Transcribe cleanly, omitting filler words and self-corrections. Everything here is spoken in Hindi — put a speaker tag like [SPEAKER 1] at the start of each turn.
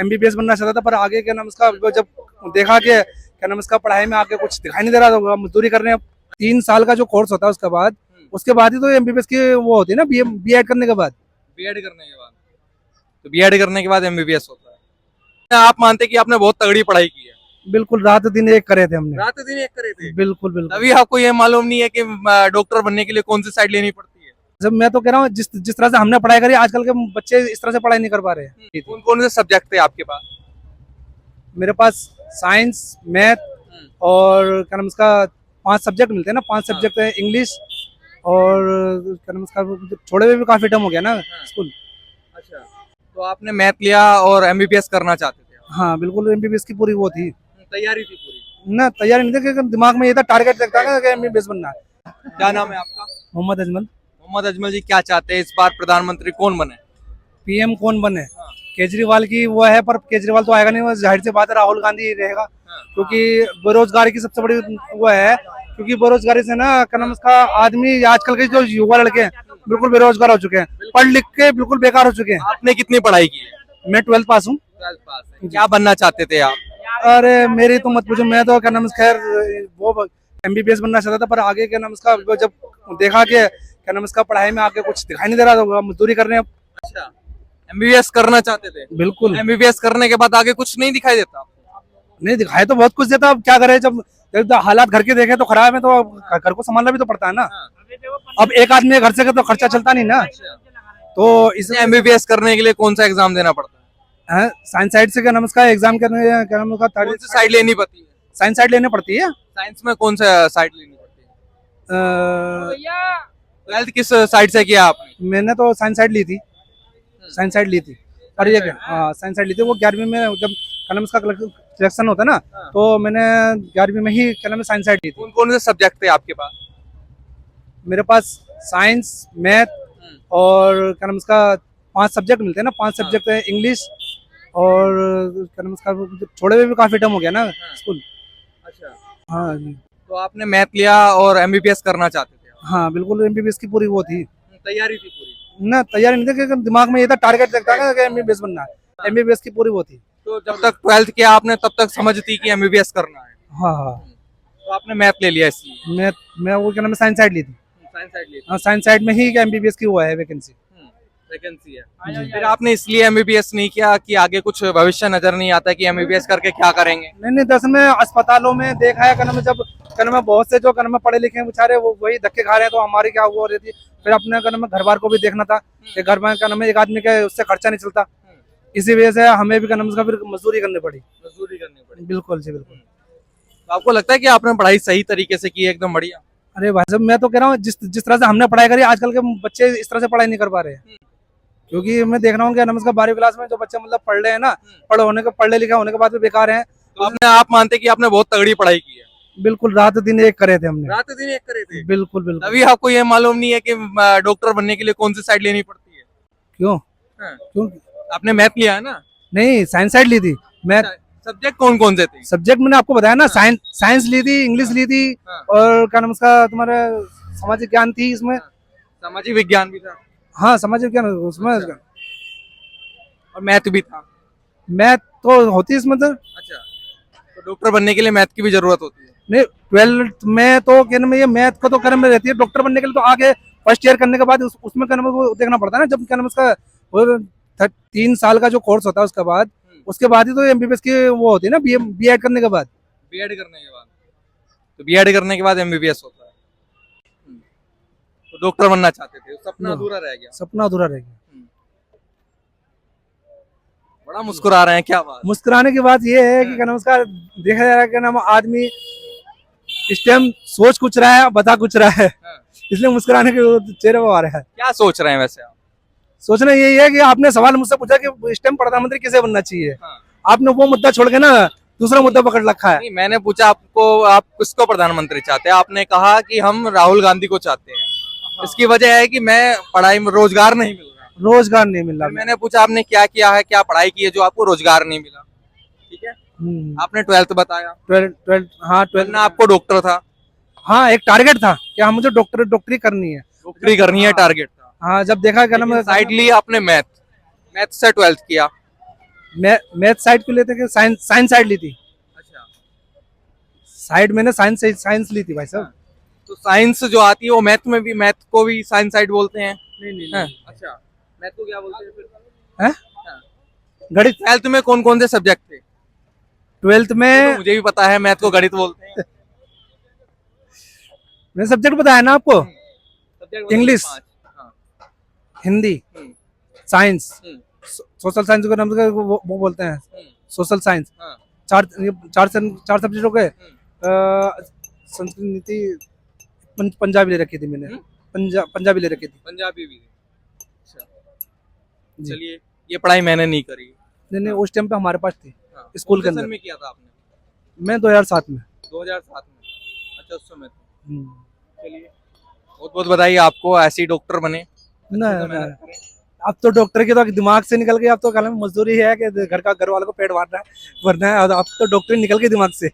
[SPEAKER 1] एमबीबीएस बनना चाहता था, पर आगे क्या नाम उसका जब देखा कि क्या नाम उसका पढ़ाई में आगे कुछ दिखाई नहीं दे रहा, तो मजदूरी करने 3 साल का जो कोर्स होता है उसके बाद ही तो एमबीबीएस की वो होती है ना, बीएड करने के बाद।
[SPEAKER 2] बीएड करने के बाद, तो बीएड करने के बाद एमबीबीएस होता है। आप मानते कि आपने बहुत तगड़ी पढ़ाई की है?
[SPEAKER 1] बिल्कुल, रात दिन एक करे थे हमने।
[SPEAKER 2] रात दिन एक करे थे?
[SPEAKER 1] बिल्कुल बिल्कुल।
[SPEAKER 2] तभी आपको ये मालूम नहीं है कि डॉक्टर बनने के लिए कौन सी साइड लेनी पड़ती है?
[SPEAKER 1] जब मैं तो कह रहा हूँ जिस जिस तरह से हमने पढ़ाई करी, आजकल के बच्चे इस तरह से पढ़ाई नहीं कर पा रहे हैं।
[SPEAKER 2] कौन कौन से सब्जेक्ट थे आपके पास?
[SPEAKER 1] मेरे पास साइंस, मैथ और क्या नाम उसका 5 सब्जेक्ट मिलते हैं ना, 5 सब्जेक्ट है, इंग्लिश और क्या नाम उसका, छोड़े हुए भी काफी टाइम हो गया ना स्कूल।
[SPEAKER 2] अच्छा, तो आपने मैथ लिया और एमबीबीएस करना चाहते थे?
[SPEAKER 1] हाँ बिल्कुल, एमबीबीएस की पूरी वो थी
[SPEAKER 2] तैयारी थी पूरी?
[SPEAKER 1] ना, तैयारी नहीं थी, क्योंकि दिमाग में ये था, टारगेट रखता था कि एमबीबीएस बनना है।
[SPEAKER 2] क्या नाम है आपका?
[SPEAKER 1] मोहम्मद अजमल।
[SPEAKER 2] मोहम्मद अजमल जी, क्या चाहते हैं इस बार प्रधानमंत्री कौन बने?
[SPEAKER 1] पीएम कौन बने? केजरीवाल की वो है, पर केजरीवाल तो आएगा नहीं, वो जाहिर सी बात है राहुल गांधी ही रहेगा, क्योंकि बेरोजगारी की सबसे बड़ी वो है, क्योंकि बेरोजगारी से ना क्या नाम उसका, आदमी आजकल के जो युवा लड़के हैं बिल्कुल बेरोजगार हो चुके हैं, पढ़ लिख के बिल्कुल बेकार हो चुके हैं।
[SPEAKER 2] आपने कितनी पढ़ाई की है?
[SPEAKER 1] मैं 12th पास हूँ।
[SPEAKER 2] 12th पास है। क्या बनना चाहते थे आप?
[SPEAKER 1] अरे मेरी तो मत पूछो, मैं तो क्या नाम खैर वो एमबीबीएस बनना चाहता था, पर आगे क्या नाम उसका जब देखा कि क्या नाम उसका पढ़ाई में आगे कुछ दिखाई नहीं दे रहा, तो मजदूरी करने।
[SPEAKER 2] अच्छा, एमबीबीएस करना चाहते थे?
[SPEAKER 1] बिल्कुल।
[SPEAKER 2] एमबीबीएस करने के बाद आगे कुछ नहीं दिखाई देता?
[SPEAKER 1] नहीं, दिखाई तो बहुत कुछ देता, अब क्या करे, जब हालात घर के देखे तो खराब है, तो घर को संभालना भी तो पड़ता है ना। अब एक आदमी घर से तो खर्चा चलता नहीं ना, तो
[SPEAKER 2] इसमें एमबीबीएस करने के लिए कौन सा एग्जाम देना पड़ता है?
[SPEAKER 1] साइंस साइड से क्या नाम उसका एग्जाम करने, क्या नाम उसका
[SPEAKER 2] कौन सी साइड लेनी पड़ती है?
[SPEAKER 1] साइंस साइड लेनी पड़ती है।
[SPEAKER 2] साइंस में कौन सा साइड लेनी पड़ती है? 12th किस साइड से किया आपने?
[SPEAKER 1] मैंने तो साइंस साइड ली थी, साइंस साइड ली थी। और ये क्या, हाँ साइंस साइड ली थी। वो 11वीं में जब क्या नाम उसका सिलेक्शन होता है ना, तो मैंने 11वीं में ही क्या नाम साइंस साइड ली थी।
[SPEAKER 2] कौन कौन से सब्जेक्ट थे आपके पास?
[SPEAKER 1] मेरे पास साइंस, मैथ और क्या नाम उसका 5 सब्जेक्ट मिलते हैं ना, 5 सब्जेक्ट है, इंग्लिश और क्या नाम उसका, छोड़े हुए भी काफी टाइम हो गया ना स्कूल।
[SPEAKER 2] अच्छा,
[SPEAKER 1] हाँ जी।
[SPEAKER 2] तो आपने मैथ लिया और एमबीबीएस करना चाहते थे?
[SPEAKER 1] हाँ बिल्कुल, एमबीबीएस की पूरी वो थी
[SPEAKER 2] तैयारी थी पूरी?
[SPEAKER 1] ना, तैयारी नहीं थी, क्योंकि दिमाग में ये था, टारगेट रखता था कि एमबीबीएस बनना है। एमबीबीएस की पूरी वो थी।
[SPEAKER 2] तो जब तक 12th किया आपने तब तक समझ थी कि एमबीबीएस करना है?
[SPEAKER 1] हाँ हाँ।
[SPEAKER 2] तो आपने मैथ ले लिया इसलिए?
[SPEAKER 1] मैं वो क्या नाम साइंस साइड ली थी।
[SPEAKER 2] साइंस साइड ली?
[SPEAKER 1] हाँ, साइंस साइड में ही एमबीबीएस की हुआ है वैकेंसी।
[SPEAKER 2] वैकेंसी है। फिर आपने इसलिए एमबीबीएस नहीं किया कि आगे कुछ भविष्य नजर नहीं आता कि एमबीबीएस करके क्या करेंगे?
[SPEAKER 1] नहीं, दरअसल में अस्पतालों में देखा है, क्या नाम जब क्या नाम बहुत से जो क्या नाम पढ़े लिखे हैं बेचारे, वो वही धक्के खा रहे हैं, तो हमारी क्या वो हो रही थी। फिर अपने क्या नाम घर बार को भी देखना था कि घर में क्या नाम एक आदमी के उससे खर्चा नहीं चलता, इसी वजह से हमें भी क्या नाम उसका फिर मजदूरी करनी पड़ी।
[SPEAKER 2] मजदूरी करनी पड़ी?
[SPEAKER 1] बिल्कुल जी बिल्कुल।
[SPEAKER 2] तो आपको लगता है कि आपने पढ़ाई सही तरीके से की है, एकदम बढ़िया?
[SPEAKER 1] अरे भाई साहब, मैं तो कह रहा हूँ जिस तरह से हमने पढ़ाई करी, आजकल के बच्चे इस तरह से पढ़ाई नहीं कर पा रहे हैं। क्योंकि मैं देख रहा हूँ कि नमस्कार 12वीं क्लास में जो बच्चे मतलब पढ़ रहे हैं ना, पढ़े लिखे होने के बाद भी बेकार हैं।
[SPEAKER 2] तो आप मानते कि आपने बहुत तगड़ी पढ़ाई की है?
[SPEAKER 1] बिल्कुल, रात दिन एक करे थे हमने।
[SPEAKER 2] रात दिन एक करे थे?
[SPEAKER 1] बिल्कुल बिल्कुल।
[SPEAKER 2] तभी आपको ये मालूम नहीं है कि डॉक्टर बनने के लिए कौन सी साइड लेनी पड़ती है?
[SPEAKER 1] क्यों?
[SPEAKER 2] हाँ।
[SPEAKER 1] क्यों?
[SPEAKER 2] आपने मैथ लिया है ना?
[SPEAKER 1] नहीं, साइंस साइड ली थी मैं।
[SPEAKER 2] सब्जेक्ट कौन कौन से थे?
[SPEAKER 1] सब्जेक्ट मैंने आपको बताया ना, साइंस ली थी, इंग्लिश ली थी, और क्या नाम उसका तुम्हारा सामाजिक ज्ञान थी इसमें।
[SPEAKER 2] सामाजिक विज्ञान भी था?
[SPEAKER 1] हाँ, सामाजिक ज्ञान उसमें।
[SPEAKER 2] और मैथ भी था?
[SPEAKER 1] मैथ तो होती है इसमें तो।
[SPEAKER 2] अच्छा, तो डॉक्टर बनने के लिए मैथ की भी जरूरत होती है? नहीं,
[SPEAKER 1] 12th में तो क्या नाम ये मैथ को तो कर्म में रहती है, डॉक्टर बनने के लिए तो आगे फर्स्ट ईयर करने के बाद उसमें क्या नाम वो देखना पड़ता है ना, जब क्या नाम उसका 3 साल का जो कोर्स होता है उसके बाद ही तो एमबीबीएस की वो होती है ना, बीएड करने के बाद।
[SPEAKER 2] बीएड करने के बाद? तो बीएड करने के बाद एमबीबीएस होता है। तो डॉक्टर बनना चाहते थे, सपना अधूरा रह गया?
[SPEAKER 1] सपना अधूरा रह गया।
[SPEAKER 2] बड़ा मुस्कुरा रहे हैं, क्या बात?
[SPEAKER 1] मुस्कुराने की बात ये है कि क्या नाम उसका देखा जा रहा है, क्या नाम आदमी इस टाइम सोच कुछ रहा है, बता कुछ रहा है, इसलिए मुस्कुराने के चेहरे पर आ रहा है।
[SPEAKER 2] क्या सोच रहे हैं वैसे आप?
[SPEAKER 1] सोचना यही है कि आपने सवाल मुझसे पूछा कि इस टाइम प्रधानमंत्री किसे बनना चाहिए। आपने वो मुद्दा छोड़ के ना दूसरा मुद्दा पकड़ रखा है।
[SPEAKER 2] नहीं, मैंने पूछा आपको, आप किसको प्रधानमंत्री चाहते हैं? आपने कहा कि हम राहुल गांधी को चाहते हैं। इसकी वजह है कि मैं पढ़ाई में रोजगार नहीं मिल रहा।
[SPEAKER 1] रोजगार नहीं मिल रहा।
[SPEAKER 2] मैंने पूछा आपने क्या किया है, क्या पढ़ाई की है जो आपको रोजगार नहीं मिला? ठीक है, आपने 12th बताया।
[SPEAKER 1] 12 हाँ 12
[SPEAKER 2] आपको डॉक्टर था?
[SPEAKER 1] हाँ, एक टारगेट था कि हाँ मुझे डॉक्टरी करनी है।
[SPEAKER 2] डॉक्टरी करनी है, टारगेट था।
[SPEAKER 1] हाँ, जब देखा क्या नाम
[SPEAKER 2] साइड ली आपने मैथ से 12th किया,
[SPEAKER 1] मैथ साइड क्यों लेते कि साइंस साइंस साइड ली थी।
[SPEAKER 2] अच्छा,
[SPEAKER 1] साइड मैंने साइंस साइंस ली थी भाई साहब।
[SPEAKER 2] तो साइंस जो आती है वो मैथ में भी, मैथ को भी साइंस साइड बोलते हैं।
[SPEAKER 1] नहीं नहीं
[SPEAKER 2] हाँ, अच्छा, मैथ को क्या बोलते हैं फिर?
[SPEAKER 1] हैं?
[SPEAKER 2] हाँ।
[SPEAKER 1] गणित।
[SPEAKER 2] ट्वेल्थ में कौन कौन से सब्जेक्ट थे?
[SPEAKER 1] ट्वेल्थ
[SPEAKER 2] तो
[SPEAKER 1] में
[SPEAKER 2] मुझे भी पता है, मैथ को गणित बोलते हैं।
[SPEAKER 1] मैंने सब्जेक्ट बताया ना आपको,
[SPEAKER 2] सब्जेक्ट बताइए
[SPEAKER 1] इंग्लिश।
[SPEAKER 2] 5। हाँ।
[SPEAKER 1] हिंदी,
[SPEAKER 2] हम्म,
[SPEAKER 1] साइंस,
[SPEAKER 2] हम्म,
[SPEAKER 1] सोशल साइंस को नाम से वो बोलते हैं
[SPEAKER 2] हम्म,
[SPEAKER 1] सोशल साइंस।
[SPEAKER 2] हाँ,
[SPEAKER 1] चार सब्जेक्ट हो गए।
[SPEAKER 2] हम्म,
[SPEAKER 1] संस्कृत नीति, पंजाबी ले रखी थी मैंने।
[SPEAKER 2] हम्म,
[SPEAKER 1] पंजाबी ले रखी थी
[SPEAKER 2] पंजाबी भी। अच्छा,
[SPEAKER 1] जी।
[SPEAKER 2] चलिए, ये पढ़ाई मैंने नहीं करी।
[SPEAKER 1] नहीं नहीं,
[SPEAKER 2] हाँ,
[SPEAKER 1] उस टाइम पे हमारे पास थी
[SPEAKER 2] हाँ।
[SPEAKER 1] स्कूल
[SPEAKER 2] कौन
[SPEAKER 1] के
[SPEAKER 2] से सन
[SPEAKER 1] अंदर।
[SPEAKER 2] में किया था आपने?
[SPEAKER 1] मैं 2007 में।
[SPEAKER 2] 2007 में। अच्छा, उस समय तो।
[SPEAKER 1] हम्म।
[SPEAKER 2] चलिए, बहुत बहुत बधाई आपको, ऐसे ही डॉक्टर बने, अच्छे
[SPEAKER 1] ना
[SPEAKER 2] से
[SPEAKER 1] ना,
[SPEAKER 2] मेहनत करें।
[SPEAKER 1] अब तो डॉक्टर की तो दिमाग से निकल गई। अब तो कल मजदूरी है कि घर का घर वालों को पेट भरना है, अब तो डॉक्टर निकल गई दिमाग से।